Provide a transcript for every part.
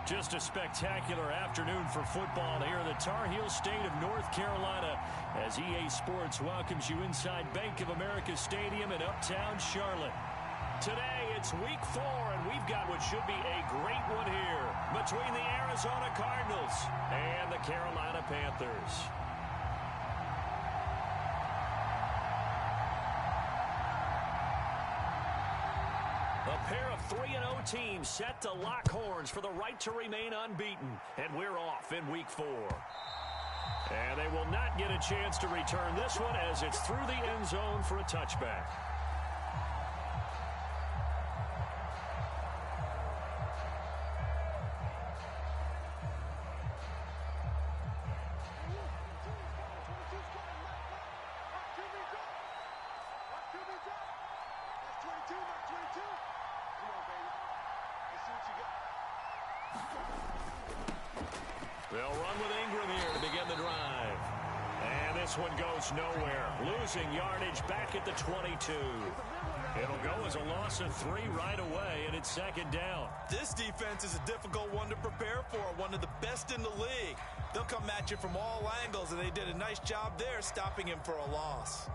Just a spectacular afternoon for football here in the Tar Heel state of North Carolina as EA Sports welcomes you inside Bank of America Stadium in uptown Charlotte. Today, it's week 4, and we've got what should be a great one here between the Arizona Cardinals and the Carolina Panthers. A pair of 3-0 teams set to lock horns for the right to remain unbeaten, and we're off in week 4. And they will not get a chance to return this one as it's through the end zone for a touchback. They'll run with Ingram here to begin the drive. And this one goes nowhere. Losing yardage back at the 22. It'll go as a loss of 3 right away, and it's second down. This defense is a difficult one to prepare for, one of the best in the league. They'll come at you from all angles, and they did a nice job there stopping him for a loss.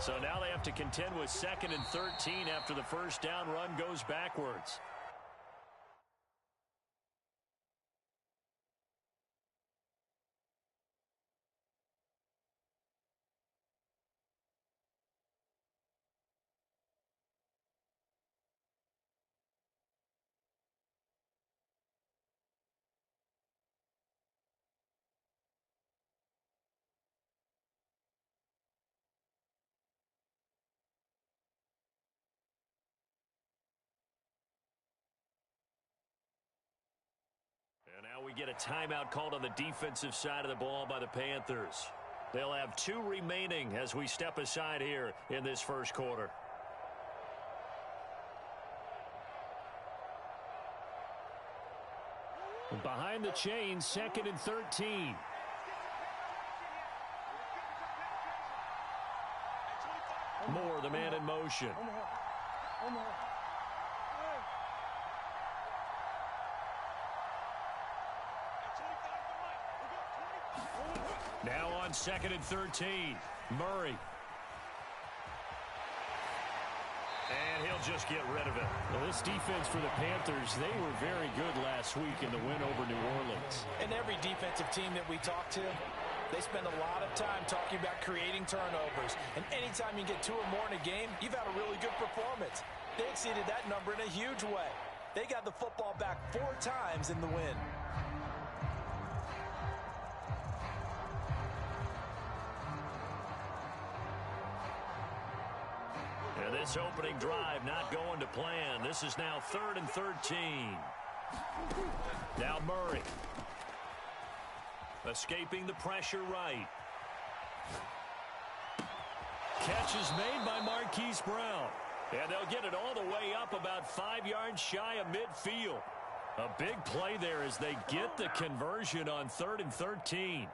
So now they have to contend with 2nd and 13 after the first down run goes backwards. And now we get a timeout called on the defensive side of the ball by the Panthers. They'll have 2 remaining as we step aside here in this first quarter. Behind the chains, 2nd and 13. Moore, the man in motion. Now on 2nd and 13, Murray. And he'll just get rid of it. Well, this defense for the Panthers, they were very good last week in the win over New Orleans. And every defensive team that we talk to, they spend a lot of time talking about creating turnovers. And anytime you get 2 or more in a game, you've had a really good performance. They exceeded that number in a huge way. They got the football back 4 times in the win. And this opening drive not going to plan. This is now 3rd and 13. Now Murray. Escaping the pressure right. Catch is made by Marquise Brown. And they'll get it all the way up about 5 yards shy of midfield. A big play there as they get the conversion on 3rd and 13.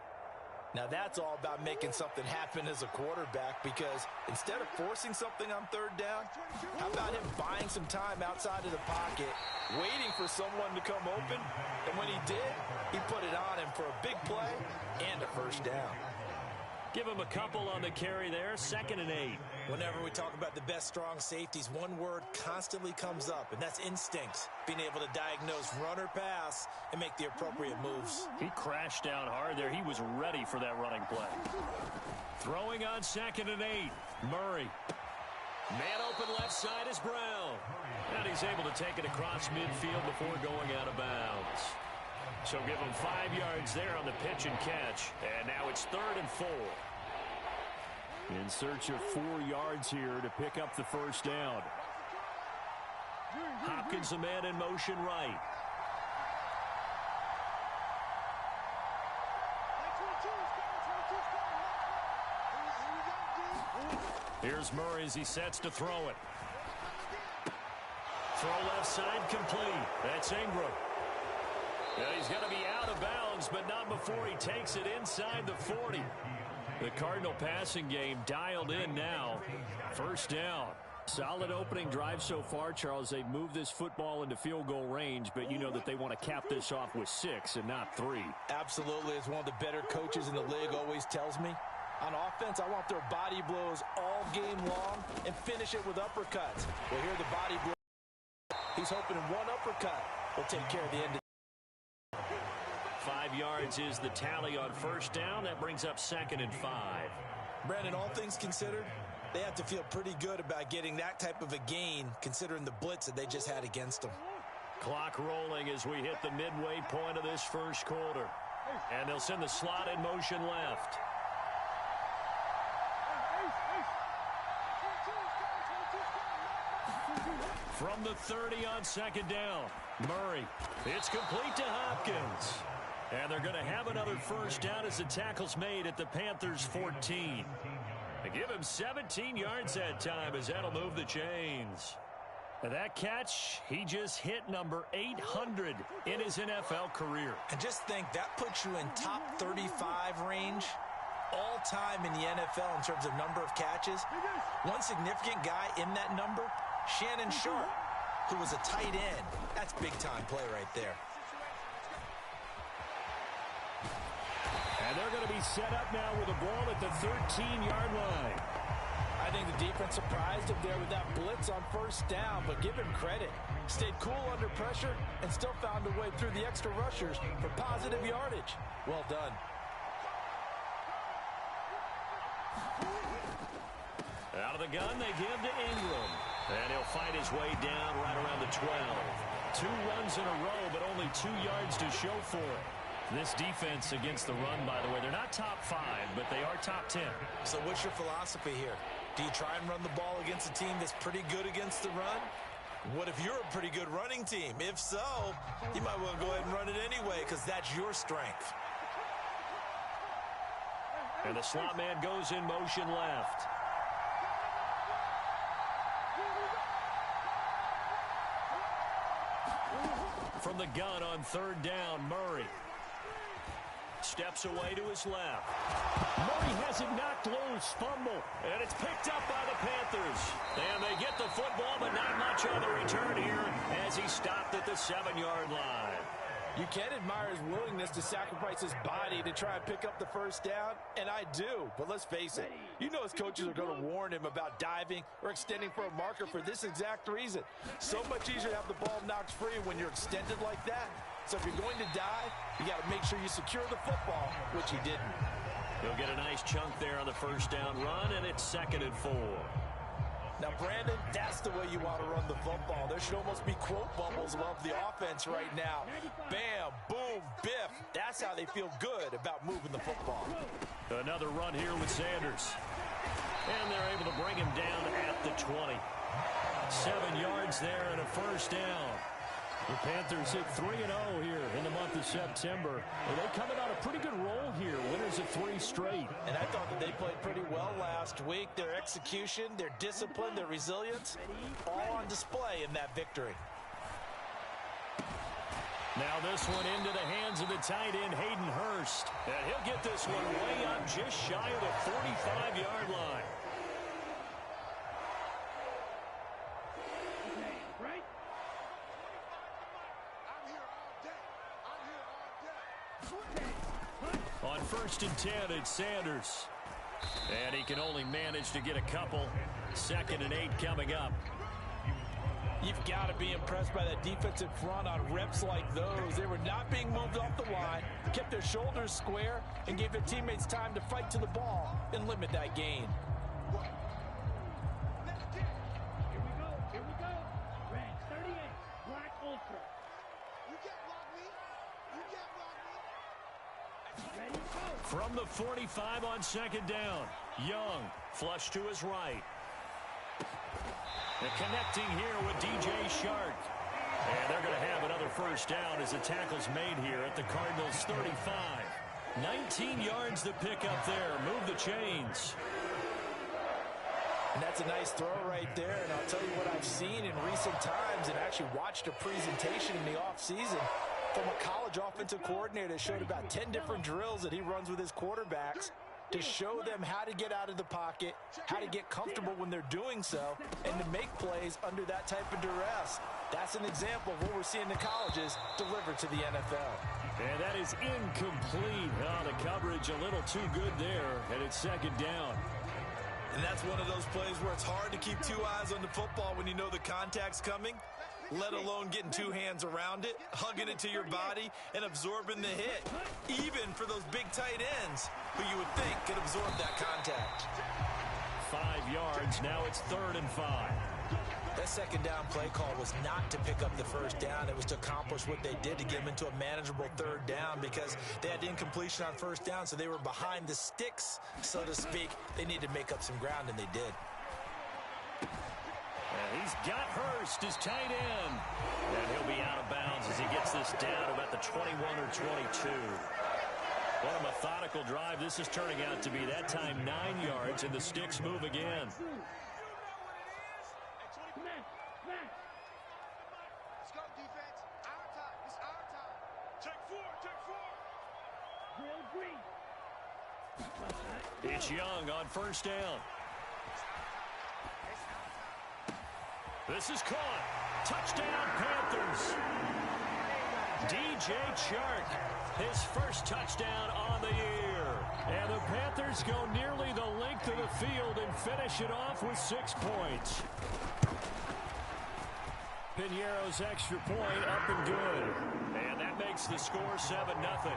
Now that's all about making something happen as a quarterback, because instead of forcing something on 3rd down, how about him buying some time outside of the pocket, waiting for someone to come open, and when he did, he put it on him for a big play and a first down. Give him a couple on the carry there, 2nd and 8. Whenever we talk about the best strong safeties, one word constantly comes up, and that's instincts. Being able to diagnose run or pass and make the appropriate moves. He crashed down hard there. He was ready for that running play. Throwing on 2nd and 8. Murray. Man open left side is Brown. And he's able to take it across midfield before going out of bounds. So give him 5 yards there on the pitch and catch. And now it's 3rd and 4. In search of 4 yards here to pick up the first down. Hopkins, the man in motion right. Here's Murray as he sets to throw it. Throw left side complete. That's Ingram. Well, he's going to be out of bounds, but not before he takes it inside the 40. The Cardinal passing game dialed in now. First down. Solid opening drive so far, Charles. They've moved this football into field goal range, but you know that they want to cap this off with 6 and not 3. Absolutely. As one of the better coaches in the league always tells me, on offense, I want their body blows all game long and finish it with uppercuts. Well, here the body blow. He's hoping one uppercut will take care of the end of 5 yards is the tally on first down. That brings up 2nd and 5. Brandon, all things considered, they have to feel pretty good about getting that type of a gain, considering the blitz that they just had against them. Clock rolling as we hit the midway point of this first quarter. And they'll send the slot in motion left. From the 30 on 2nd down, Murray. It's complete to Hopkins. And they're going to have another first down as the tackle's made at the Panthers' 14. They give him 17 yards that time as that'll move the chains. And that catch, he just hit number 800 in his NFL career. And just think, that puts you in top 35 range all time in the NFL in terms of number of catches. One significant guy in that number, Shannon Sharp, who was a tight end. That's big-time play right there. And they're going to be set up now with a ball at the 13-yard line. I think the defense surprised him there with that blitz on first down, but give him credit. Stayed cool under pressure and still found a way through the extra rushers for positive yardage. Well done. Out of the gun, they give to Ingram. And he'll fight his way down right around the 12. 2 runs in a row, but only 2 yards to show for it. This defense against the run, by the way, they're not top 5, but they are top 10. So what's your philosophy here? Do you try and run the ball against a team that's pretty good against the run? What if you're a pretty good running team? If so, you might want to go ahead and run it anyway because that's your strength. And the slot man goes in motion left. From the gun on 3rd down, Murray. Steps away to his left. Murray has it knocked loose. Fumble. And it's picked up by the Panthers. And they get the football, but not much on the return here as he stopped at the 7-yard line. You can admire his willingness to sacrifice his body to try and pick up the first down, and I do. But let's face it, you know his coaches are going to warn him about diving or extending for a marker for this exact reason. So much easier to have the ball knocked free when you're extended like that. So if you're going to dive, you got to make sure you secure the football, which he didn't. He'll get a nice chunk there on the first down run, and it's 2nd and 4. Now, Brandon, that's the way you want to run the football. There should almost be quote bubbles above the offense right now. Bam, boom, biff. That's how they feel good about moving the football. Another run here with Sanders. And they're able to bring him down at the 20. 7 yards there and a first down. The Panthers hit 3-0 here in the month of September. And they coming on a pretty good roll here. Winners of 3 straight. And I thought that they played pretty well last week. Their execution, their discipline, their resilience, all on display in that victory. Now this one into the hands of the tight end, Hayden Hurst. And he'll get this one way up just shy of the 45-yard line. On 1st and 10, it's Sanders. And he can only manage to get a couple. 2nd and 8 coming up. You've got to be impressed by that defensive front on reps like those. They were not being moved off the line, kept their shoulders square, and gave their teammates time to fight to the ball and limit that gain. Here we go. Red 38, Black Ultra. You get ready to go. From the 45 on 2nd down, Young flush to his right. And connecting here with DJ Shark. And they're going to have another first down as the tackle's made here at the Cardinals 35. 19 yards to pick up there. Move the chains. And that's a nice throw right there. And I'll tell you what I've seen in recent times and actually watched a presentation in the offseason from a college offensive coordinator that showed about 10 different drills that he runs with his quarterbacks. to show them how to get out of the pocket, how to get comfortable when they're doing so, and to make plays under that type of duress. That's an example of what we're seeing in colleges delivered to the NFL. And that is incomplete. Oh, the coverage a little too good there, and it's second down. And that's one of those plays where it's hard to keep two eyes on the football when you know the contact's coming, let alone getting two hands around it, hugging it to your body, and absorbing the hit, even for those big tight ends who you would think could absorb that contact. 5 yards. Now it's 3rd and 5. That second down play call was not to pick up the first down. It was to accomplish what they did, to get them into a manageable 3rd down, because they had incompletion on first down, so they were behind the sticks, so to speak. They needed to make up some ground, and they did. And he's got Hurst, his tight end. And he'll be out of bounds as he gets this down about the 21 or 22. What a methodical drive this is turning out to be. That time 9 yards, and the sticks move again. It's Young on first down. This is caught. Touchdown, Panthers. DJ Chark, his first touchdown on the year. And the Panthers go nearly the length of the field and finish it off with 6 points. Piñeiro's extra point up and good. And that makes the score 7-0.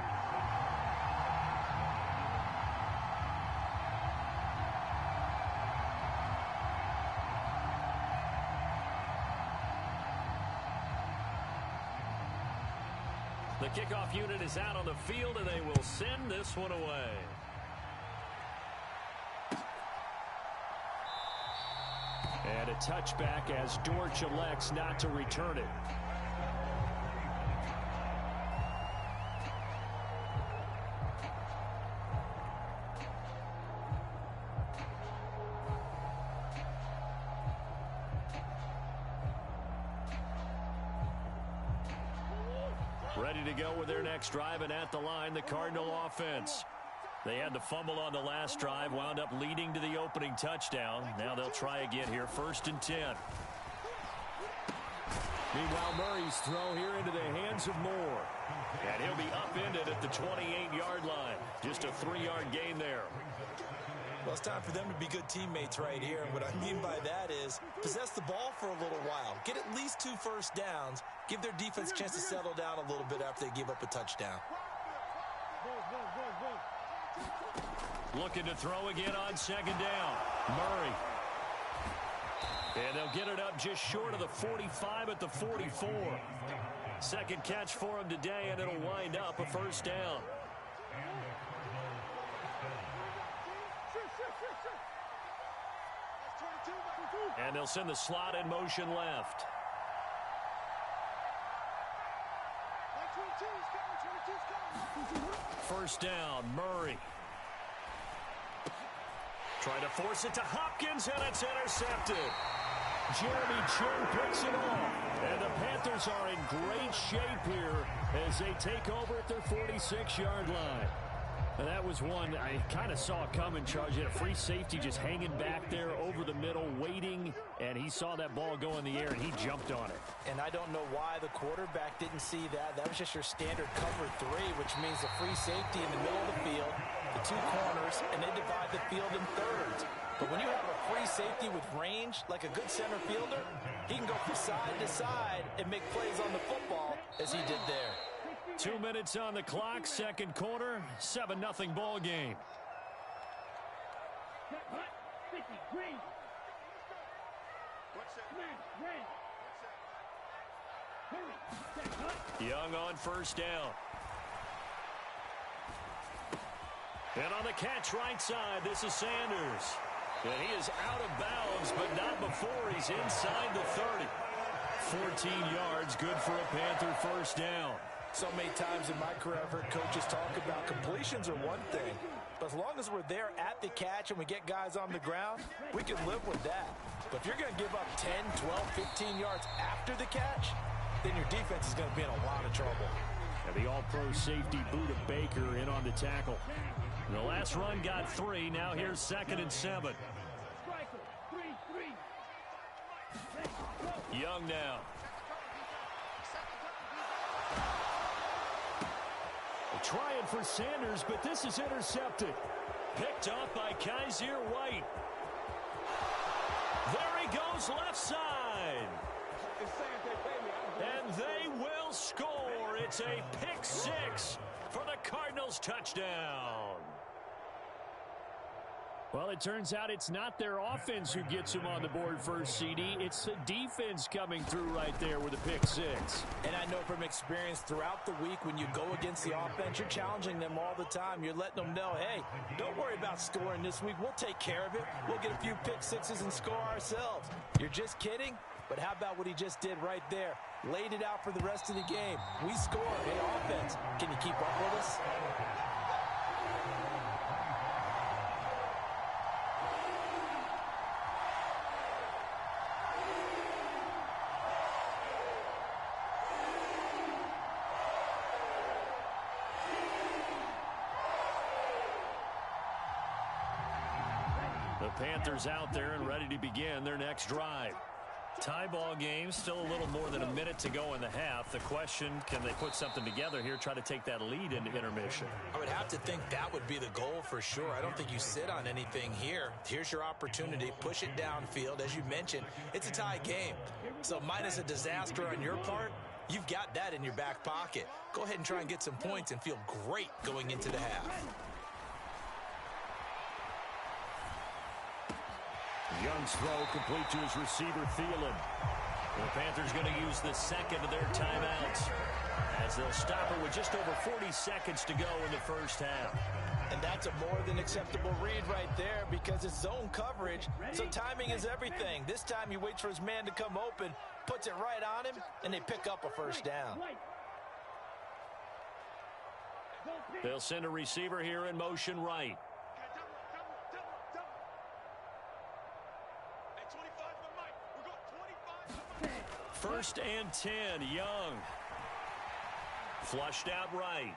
The kickoff unit is out on the field, and they will send this one away. And a touchback as Dortch elects not to return it. Ready to go with their next drive, and at the line, the Cardinal offense. They had the fumble on the last drive, wound up leading to the opening touchdown. Now they'll try again here, 1st and 10. Meanwhile, Murray's throw here into the hands of Moore. And he'll be upended at the 28-yard line. Just a 3-yard gain there. Well, it's time for them to be good teammates right here. And what I mean by that is possess the ball for a little while. Get at least 2 first downs. Give their defense a chance to settle down a little bit after they give up a touchdown. Looking to throw again on 2nd down. Murray. And they'll get it up just short of the 45 at the 44. Second catch for him today, and it'll wind up a 1st down. And they'll send the slot in motion left. First down, Murray. Trying to force it to Hopkins, and it's intercepted. Jeremy Chin picks it off. And the Panthers are in great shape here as they take over at their 46-yard line. And that was one I kind of saw coming, Charge. He had a free safety just hanging back there over the middle, waiting, and he saw that ball go in the air, and he jumped on it. And I don't know why the quarterback didn't see that. That was just your standard cover 3, which means the free safety in the middle of the field, the 2 corners, and they divide the field in thirds. But when you have a free safety with range, like a good center fielder, he can go from side to side and make plays on the football as he did there. 2 minutes on the clock, second quarter, 7-0 ball game. Young on first down. And on the catch right side, this is Sanders. And he is out of bounds, but not before he's inside the 30. 14 yards, good for a Panther first down. So many times in my career, I've heard coaches talk about completions are one thing, but as long as we're there at the catch and we get guys on the ground, we can live with that. But if you're going to give up 10, 12, 15 yards after the catch, then your defense is going to be in a lot of trouble. And the all-pro safety Buda Baker in on the tackle. The last run got 3. Now here's 2nd and 7. Young now. Trying for Sanders, but this is intercepted. Picked off by Kaiser White. There he goes, left side. And they will score. It's a pick 6 for the Cardinals touchdown. Well, it turns out it's not their offense who gets them on the board first, CD. It's the defense coming through right there with a pick 6. And I know from experience throughout the week when you go against the offense, you're challenging them all the time. You're letting them know, hey, don't worry about scoring this week. We'll take care of it. We'll get a few pick 6s and score ourselves. You're just kidding? But how about what he just did right there? Laid it out for the rest of the game. We score. Hey, offense, can you keep up with us? The Panthers out there and ready to begin their next drive. Tie ball game, still a little more than a minute to go in the half. The question, can they put something together here, try to take that lead into intermission? I would have to think that would be the goal for sure. I don't think you sit on anything here. Here's your opportunity. Push it downfield. As you mentioned, it's a tie game. So minus a disaster on your part, you've got that in your back pocket. Go ahead and try and get some points and feel great going into the half. Young's throw complete to his receiver, Thielen. The Panthers going to use the second of their timeouts as they'll stop it with just over 40 seconds to go in the first half. And that's a more than acceptable read right there because it's zone coverage, so timing is everything. This time he waits for his man to come open, puts it right on him, and they pick up a first down. They'll send a receiver here in motion right. First and 10, Young. Flushed out right.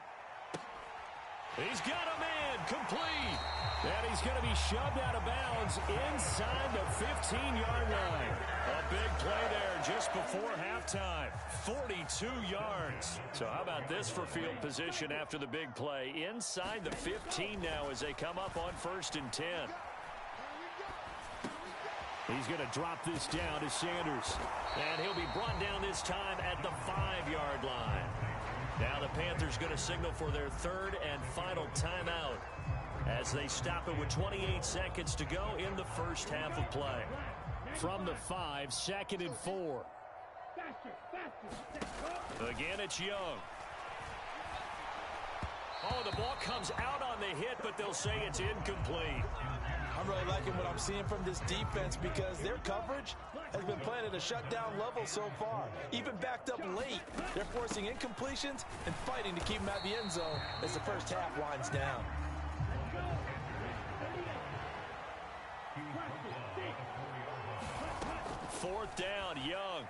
He's got a man, complete. And he's going to be shoved out of bounds inside the 15-yard line. A big play there just before halftime. 42 yards. So how about this for field position after the big play? Inside the 15 now as they come up on first and 10. He's going to drop this down to Sanders. And he'll be brought down this time at the 5-yard line. Now the Panthers going to signal for their third and final timeout as they stop it with 28 seconds to go in the first half of play. From the 5, 2nd and 4. Again, it's Young. Oh, the ball comes out on the hit, but they'll say it's incomplete. I'm really liking what I'm seeing from this defense because their coverage has been playing at a shutdown level so far. Even backed up late, they're forcing incompletions and fighting to keep them out of the end zone as the first half winds down. Fourth down, Young.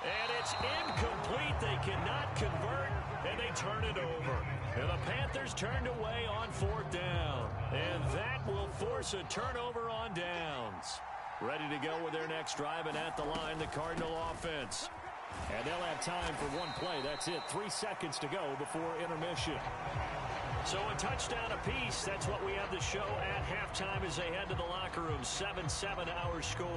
And it's incomplete. They cannot convert, and they turn it over. And the Panthers turned away on 4th down. And that will force a turnover on downs. Ready to go with their next drive, and at the line, the Cardinal offense. And they'll have time for one play. That's it. 3 seconds to go before intermission. So a touchdown apiece. That's what we have to show at halftime as they head to the locker room. 7-7 our score.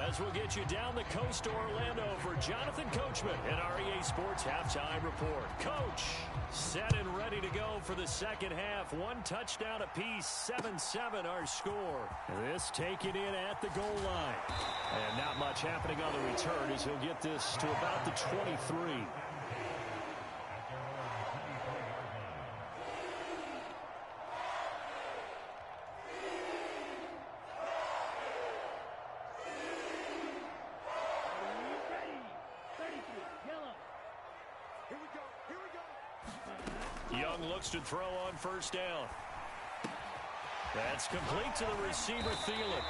As we'll get you down the coast to Orlando for Jonathan Coachman in our EA Sports Halftime Report. Coach, set and ready to go for the second half. 1 touchdown apiece. 7-7 our score. This taken in at the goal line. And not much happening on the return as he'll get this to about the 23. Young looks to throw on first down. That's complete to the receiver, Thielen.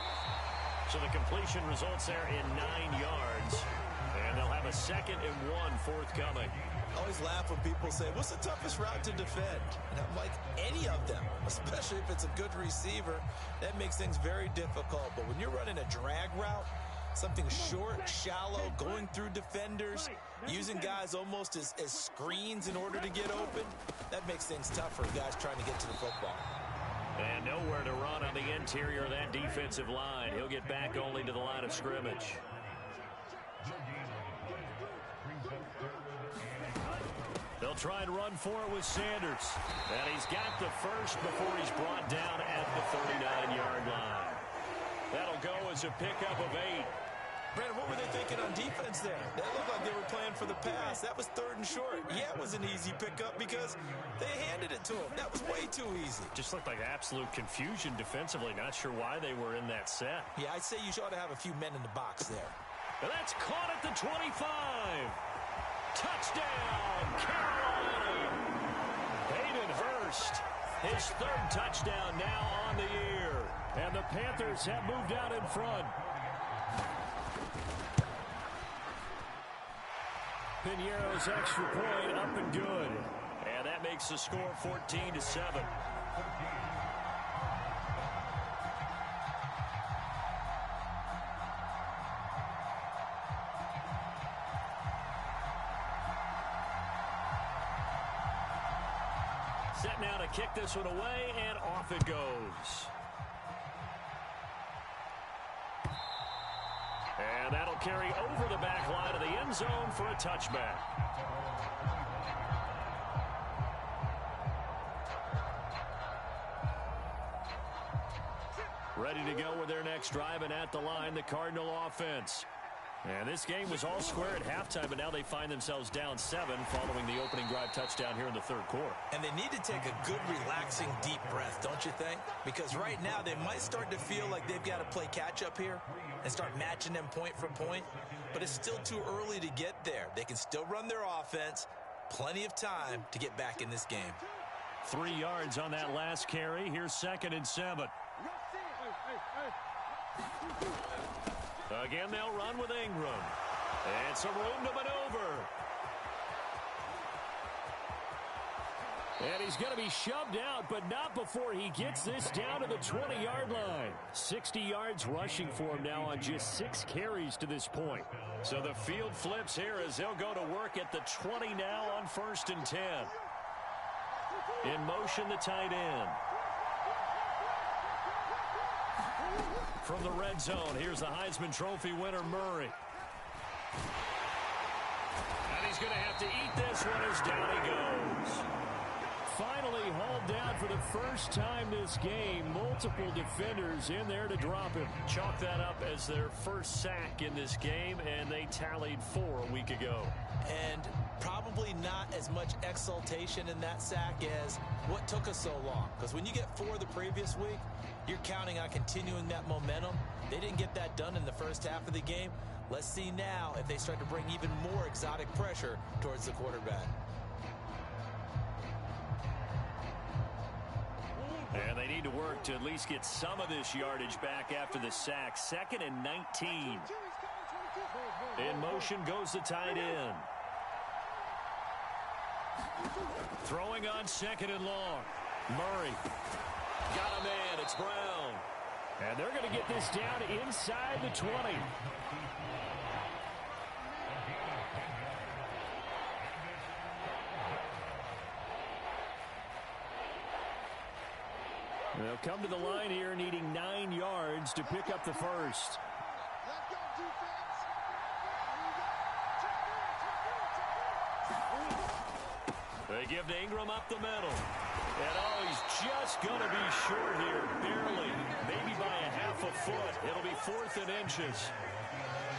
So the completion results there in 9 yards. And they'll have a 2nd and 1 forthcoming. I always laugh when people say, what's the toughest route to defend? And I'm like, any of them, especially if it's a good receiver. That makes things very difficult. But when you're running a drag route, something short, shallow, going through defenders, using guys almost as screens in order to get open, that makes things tough for guys trying to get to the football. And nowhere to run on the interior of that defensive line. He'll get back only to the line of scrimmage. They'll try and run for it with Sanders. And he's got the first before he's brought down at the 39-yard line. That'll go as a pickup of 8. Brandon, what were they thinking on defense there? That looked like they were playing for the pass. That was 3rd and short. Yeah, it was an easy pickup because they handed it to him. That was way too easy. Just looked like absolute confusion defensively. Not sure why they were in that set. Yeah, I'd say you ought to have a few men in the box there. And that's caught at the 25. Touchdown, Carolina. Hayden Hurst, his 3rd touchdown now on the year. And the Panthers have moved out in front. Piñeiro's extra point up and good. And that makes the score 14-7. Set now to kick this one away, and off it goes. And that'll carry over the back line of the end zone for a touchback. Ready to go with their next drive, and at the line, the Cardinal offense. And this game was all square at halftime, but now they find themselves down 7 following the opening drive touchdown here in the 3rd quarter. And they need to take a good, relaxing, deep breath, don't you think? Because right now they might start to feel like they've got to play catch-up here and start matching them point for point. But it's still too early to get there. They can still run their offense. Plenty of time to get back in this game. 3 yards on that last carry. Here's 2nd and 7. Again, they'll run with Ingram. And some room to maneuver. And he's going to be shoved out, but not before he gets this down to the 20-yard line. 60 yards rushing for him now on just 6 carries to this point. So the field flips here as they'll go to work at the 20 now on 1st and 10. In motion, the tight end. From the red zone, here's the Heisman Trophy winner, Murray. And he's going to have to eat this one as down he goes. Finally hauled down for the first time this game. Multiple defenders in there to drop him. Chalk that up as their first sack in this game, and they tallied 4 a week ago. And probably not as much exultation in that sack as what took us so long. Because when you get 4 the previous week, you're counting on continuing that momentum. They didn't get that done in the first half of the game. Let's see now if they start to bring even more exotic pressure towards the quarterback. And they need to work to at least get some of this yardage back after the sack. 2nd and 19. In motion goes the tight end. Throwing on 2nd and long. Murray. Got a man. It's Brown. And they're going to get this down inside the 20. They'll come to the line here needing 9 yards to pick up the first. They give to Ingram up the middle. And oh, he's just going to be short here, barely, maybe by a half a foot. It'll be 4th and inches.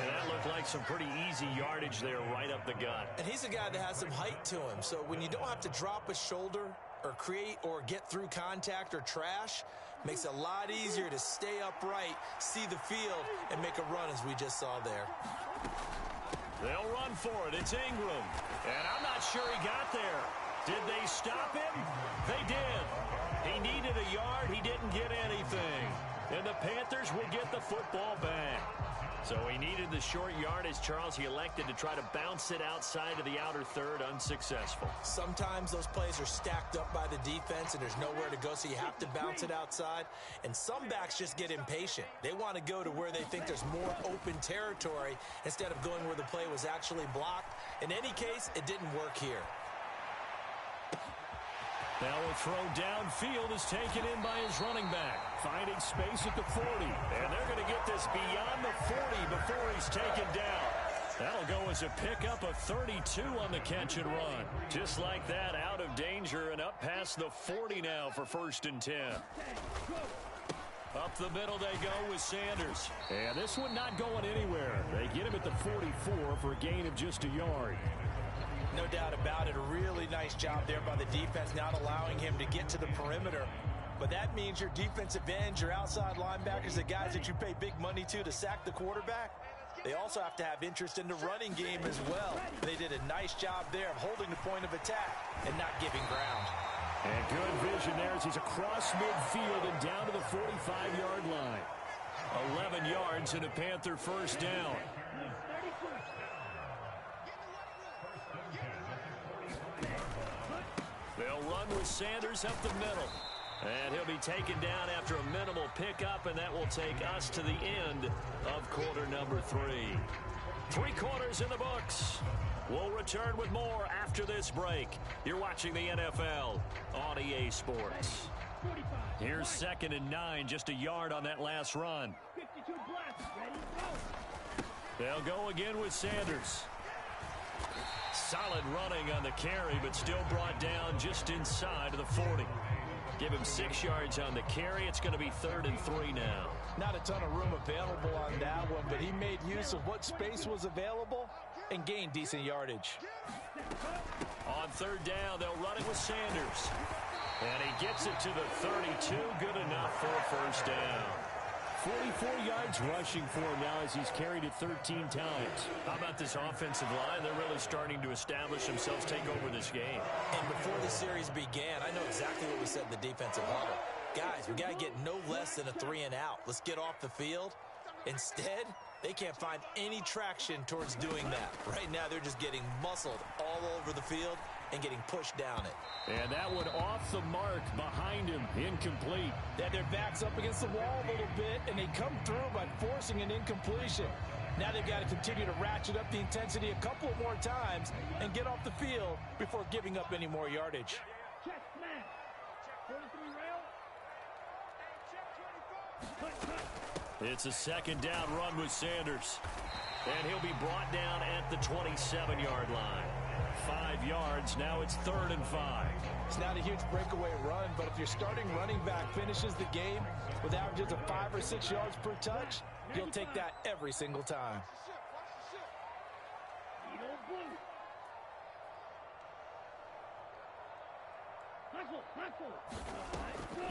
And that looked like some pretty easy yardage there right up the gut. And he's a guy that has some height to him. So when you don't have to drop a shoulder or create or get through contact or trash, makes it a lot easier to stay upright, see the field, and make a run as we just saw there. They'll run for it. It's Ingram. And I'm not sure he got there. Did they stop him? They did. He needed a yard. He didn't get anything. And the Panthers will get the football back. So he needed the short yardage, Charles. He elected to try to bounce it outside of the outer third, unsuccessful. Sometimes those plays are stacked up by the defense and there's nowhere to go, so you have to bounce it outside. And some backs just get impatient. They want to go to where they think there's more open territory instead of going where the play was actually blocked. In any case, it didn't work here. Now a throw downfield is taken in by his running back. Finding space at the 40. And they're going to get this beyond the 40 before he's taken down. That'll go as a pickup of 32 on the catch and run. Just like that, out of danger and up past the 40 now for 1st and 10. Up the middle they go with Sanders. And this one not going anywhere. They get him at the 44 for a gain of just a yard. No doubt about it. A really nice job there by the defense, not allowing him to get to the perimeter. But that means your defensive ends, your outside linebackers, the guys that you pay big money to sack the quarterback, they also have to have interest in the running game as well. They did a nice job there of holding the point of attack and not giving ground. And good vision there as he's across midfield and down to the 45-yard line. 11 yards and a Panther 1st down. They'll run with Sanders up the middle. And he'll be taken down after a minimal pickup, and that will take us to the end of quarter number 3. 3 quarters in the books. We'll return with more after this break. You're watching the NFL on EA Sports. Here's 2nd and 9, just a yard on that last run. They'll go again with Sanders. Solid running on the carry, but still brought down just inside of the 40. Give him 6 yards on the carry. It's going to be 3rd and 3 now. Not a ton of room available on that one, but he made use of what space was available and gained decent yardage. On 3rd down, they'll run it with Sanders. And he gets it to the 32. Good enough for a 1st down. 44 yards rushing for him now as he's carried it 13 times. How about this offensive line? They're really starting to establish themselves, take over this game. And before the series began, I know exactly what we said in the defensive huddle. Guys, we got to get no less than a 3 and out. Let's get off the field. Instead, they can't find any traction towards doing that. Right now, they're just getting muscled all over the field and getting pushed down it. And that one off the mark behind him, incomplete. They had their backs up against the wall a little bit, and they come through by forcing an incompletion. Now they've got to continue to ratchet up the intensity a couple more times and get off the field before giving up any more yardage. It's a 2nd down run with Sanders. And he'll be brought down at the 27-yard line. 5 yards, now it's 3rd and 5. It's not a huge breakaway run, but if your starting running back finishes the game with averages of 5 or 6 yards per touch, you'll take that every single time.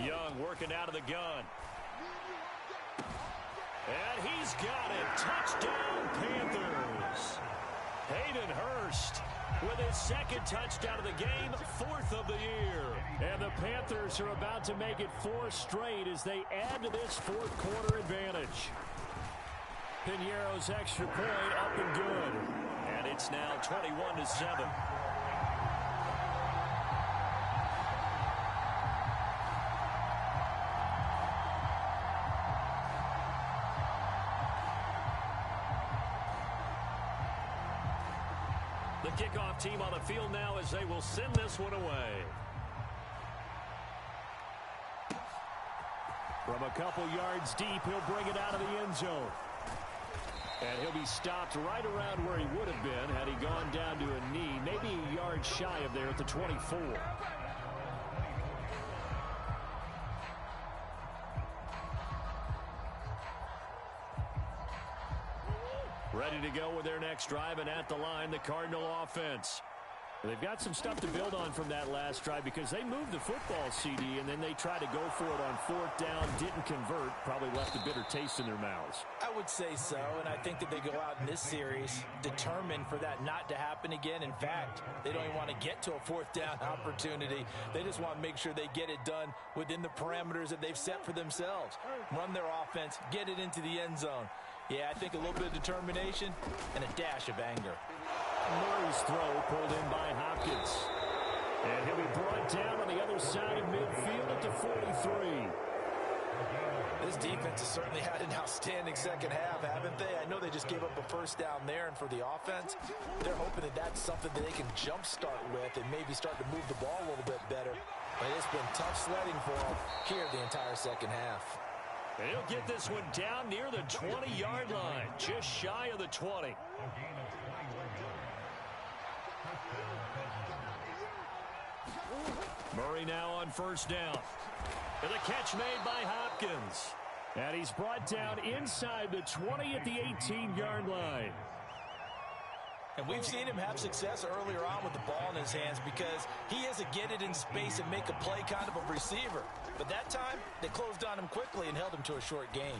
Young working out of the gun. And he's got it. Touchdown, Panthers. Hayden Hurst with his 2nd touchdown of the game, 4th of the year. And the Panthers are about to make it 4 straight as they add to this 4th quarter advantage. Piñeiro's extra point up and good. And it's now 21-7. The kickoff team on the field now as they will send this one away. From a couple yards deep, he'll bring it out of the end zone. And he'll be stopped right around where he would have been had he gone down to a knee, maybe a yard shy of there at the 24. Ready to go with their next drive, and at the line, the Cardinal offense. They've got some stuff to build on from that last drive because they moved the football, CD, and then they tried to go for it on 4th down, didn't convert, probably left a bitter taste in their mouths. I would say so, and I think that they go out in this series determined for that not to happen again. In fact, they don't even want to get to a 4th down opportunity. They just want to make sure they get it done within the parameters that they've set for themselves. Run their offense, get it into the end zone. Yeah, I think a little bit of determination and a dash of anger. Murray's throw pulled in by Hopkins. And he'll be brought down on the other side of midfield at the 43. This defense has certainly had an outstanding second half, haven't they? I know they just gave up a 1st down there, and for the offense, they're hoping that that's something that they can jumpstart with and maybe start to move the ball a little bit better. But it's been tough sledding for them here the entire second half. He'll get this one down near the 20-yard line, just shy of the 20. Murray now on 1st down. And the catch made by Hopkins. And he's brought down inside the 20 at the 18-yard line. And we've seen him have success earlier on with the ball in his hands because he has to get it in space and make a play kind of a receiver. But that time, they closed on him quickly and held him to a short gain.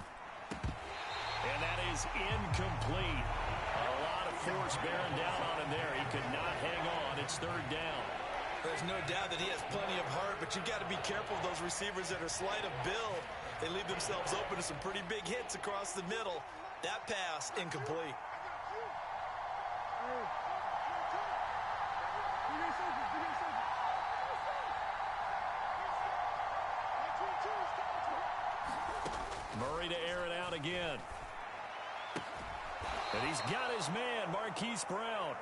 And that is incomplete. A lot of force bearing down on him there. He could not hang on. It's 3rd down. There's no doubt that he has plenty of heart, but you've got to be careful of those receivers that are slight of build. They leave themselves open to some pretty big hits across the middle. That pass, incomplete. Murray to air it out again. And he's got his man, Marquise Brown.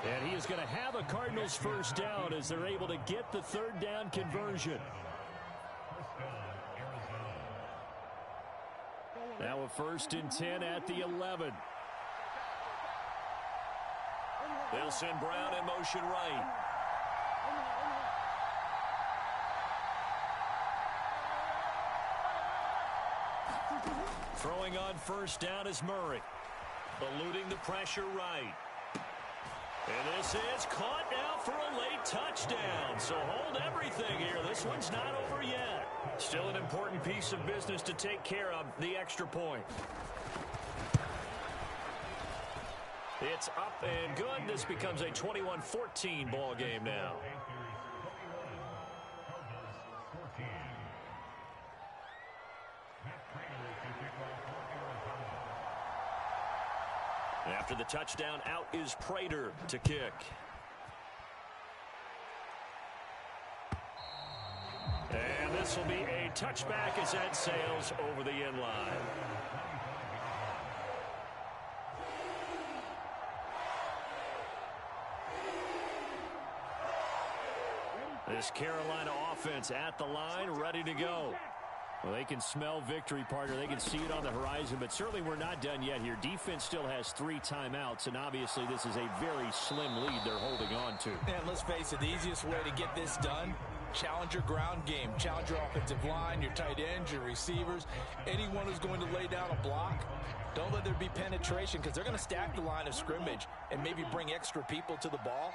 And he is going to have a Cardinals 1st down as they're able to get the 3rd down conversion. Now a 1st and 10 at the 11. They'll send Brown in motion right. Throwing on 1st down is Murray. Eluding the pressure right. And this is caught now for a late touchdown. So hold everything here. This one's not over yet. Still an important piece of business to take care of, the extra point. It's up and good. This becomes a 21-14 ball game now. After the touchdown, out is Prater to kick. And this will be a touchback as that sails over the end line. This Carolina offense at the line, ready to go. Well, they can smell victory, partner. They can see it on the horizon, but certainly we're not done yet here. Defense still has 3 timeouts, and obviously this is a very slim lead they're holding on to. And let's face it, the easiest way to get this done, challenge your ground game. Challenge your offensive line, your tight ends, your receivers, anyone who's going to lay down a block. Don't let there be penetration because they're going to stack the line of scrimmage and maybe bring extra people to the ball.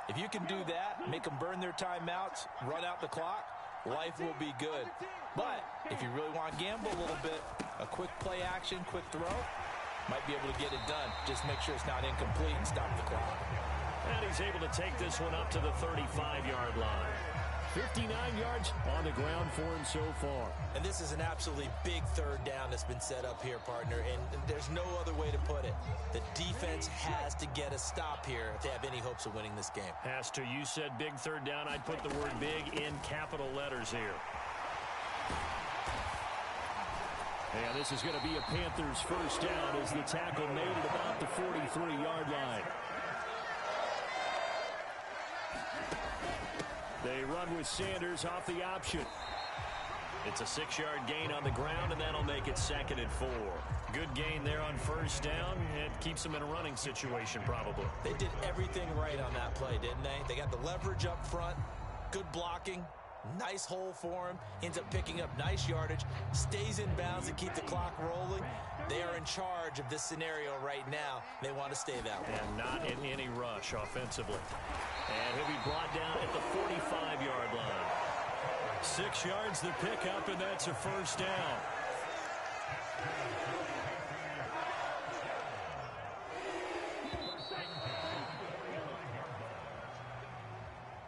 If you can do that, make them burn their timeouts, run out the clock, life will be good. But if you really want to gamble a little bit, a quick play action, quick throw, might be able to get it done. Just make sure it's not incomplete and stop the clock. And he's able to take this one up to the 35-yard line. 59 yards on the ground for him so far. And this is an absolutely big 3rd down that's been set up here, partner, and there's no other way to put it. The defense has to get a stop here if they have any hopes of winning this game. Has to. You said big 3rd down. I'd put the word big in capital letters here. And this is going to be a Panthers 1st down as the tackle made at about the 43-yard line. They run with Sanders off the option. It's a 6-yard gain on the ground, and that'll make it 2nd and 4. Good gain there on 1st down. It keeps them in a running situation, probably. They did everything right on that play, didn't they? They got the leverage up front, good blocking, Nice hole for him. Ends up picking up nice yardage. Stays in bounds to keep the clock rolling. They are in charge of this scenario right now. They want to stay that way. And not in any rush offensively. And he'll be brought down at the 45-yard line. 6 yards the pickup, and that's a first down.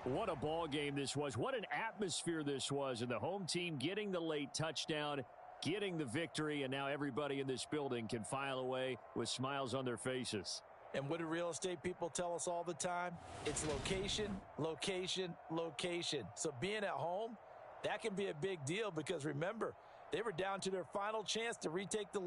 What a ball game this was. What an atmosphere this was. And the home team getting the late touchdown, getting the victory, and now everybody in this building can file away with smiles on their faces. And what do real estate people tell us all the time? It's location, location, location. So being at home, that can be a big deal because remember, they were down to their final chance to retake the lead.